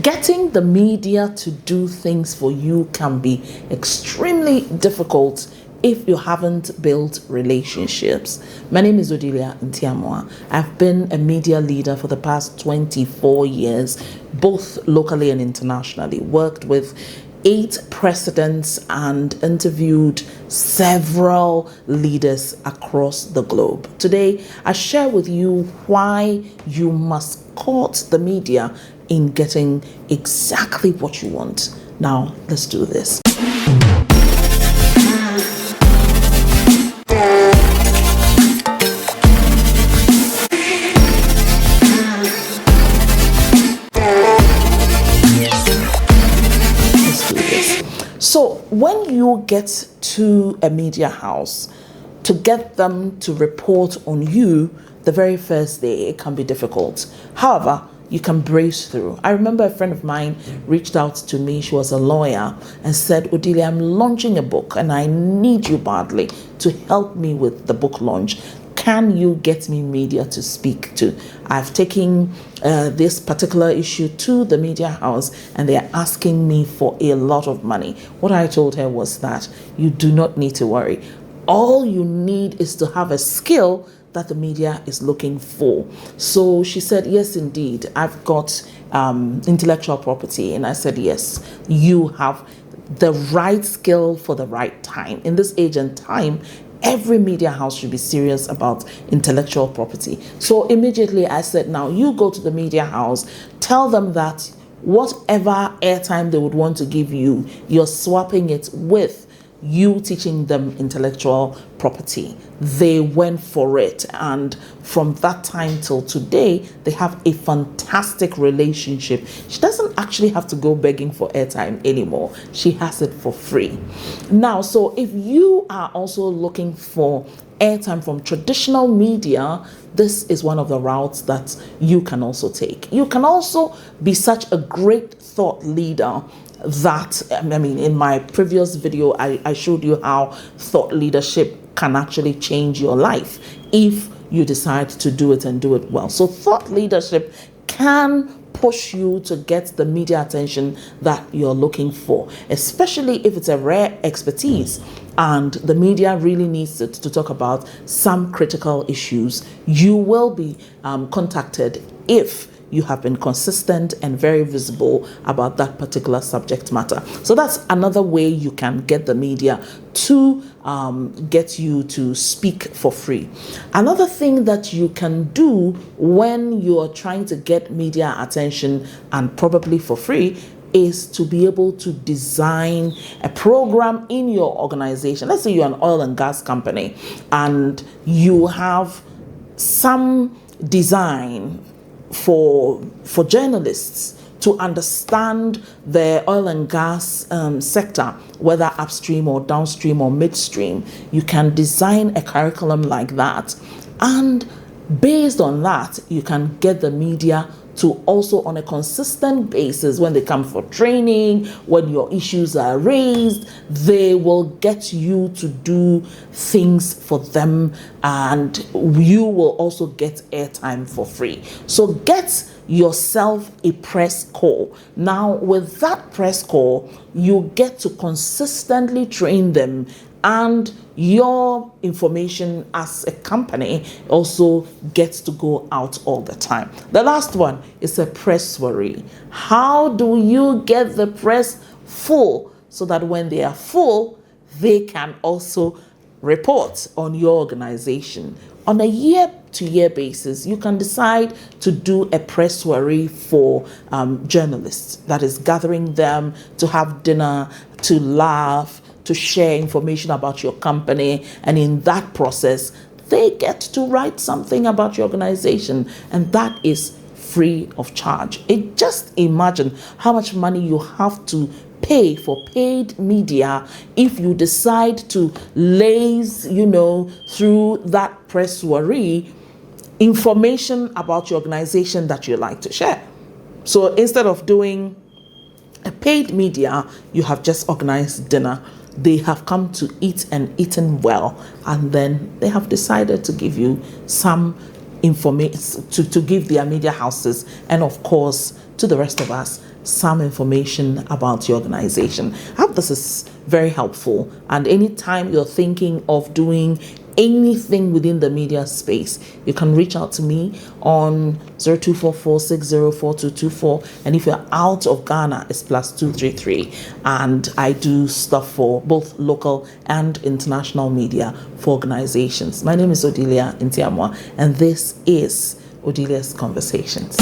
Getting the media to do things for you can be extremely difficult if you haven't built relationships. My name is Odelia Ntiamoa. I've been a media leader for the past 24 years, both locally and internationally. Worked with 8 presidents and interviewed several leaders across the globe. Today, I share with you why you must court the media in getting exactly what you want. Now, let's do this. So when you get to a media house, to get them to report on you the very first day, it can be difficult. However, you can brace through. I remember a friend of mine reached out to me. She was a lawyer and said, Odelia, I'm launching a book and I need you badly to help me with the book launch. Can you get me media to speak to? I've taken this particular issue to the media house and they're asking me for a lot of money. What I told her was that you do not need to worry. All you need is to have a skill that the media is looking for. So she said, yes, indeed, I've got intellectual property. And I said, yes, you have the right skill for the right time. In this age and time, every media house should be serious about intellectual property. So immediately I said, now you go to the media house, tell them that whatever airtime they would want to give you, you're swapping it with you teaching them intellectual property. They went for it, and from that time till today, they have a fantastic relationship. She doesn't actually have to go begging for airtime anymore. She has it for free. Now, so if you are also looking for airtime from traditional media, this is one of the routes that you can also take. You can also be such a great thought leader that, I mean, in my previous video, I showed you how thought leadership can actually change your life if you decide to do it and do it well. So thought leadership can push you to get the media attention that you're looking for, especially if it's a rare expertise and the media really needs to talk about some critical issues. You will be contacted if you have been consistent and very visible about that particular subject matter. So that's another way you can get the media to get you to speak for free. Another thing that you can do when you're trying to get media attention and probably for free is to be able to design a program in your organization. Let's say you're an oil and gas company and you have some design for journalists to understand the oil and gas sector, whether upstream or downstream or midstream. You can design a curriculum like that, and based on that, you can get the media to also, on a consistent basis, when they come for training, when your issues are raised, they will get you to do things for them, and you will also get airtime for free. So get yourself a press call. Now, with that press call, you get to consistently train them, and your information as a company also gets to go out all the time. The last one is a press soiree. How do you get the press full so that when they are full, they can also report on your organization? On a year-to-year basis, you can decide to do a press soiree for journalists. That is gathering them to have dinner, to laugh, to share information about your company, and in that process, they get to write something about your organization, and that is free of charge. Just imagine how much money you have to pay for paid media if you decide to laze, through that press soiree, information about your organization that you like to share. So instead of doing a paid media, you have just organized dinner. They have come to eat and eaten well, and then they have decided to give you some information, to give their media houses, and of course to the rest of us, some information about your organization. I hope this is very helpful. And anytime you're thinking of doing anything within the media space, you can reach out to me on 0244604224. And if you're out of Ghana, it's +233. And I do stuff for both local and international media for organizations. My name is Odelia Ntiamwa, and this is Odelia's Conversations.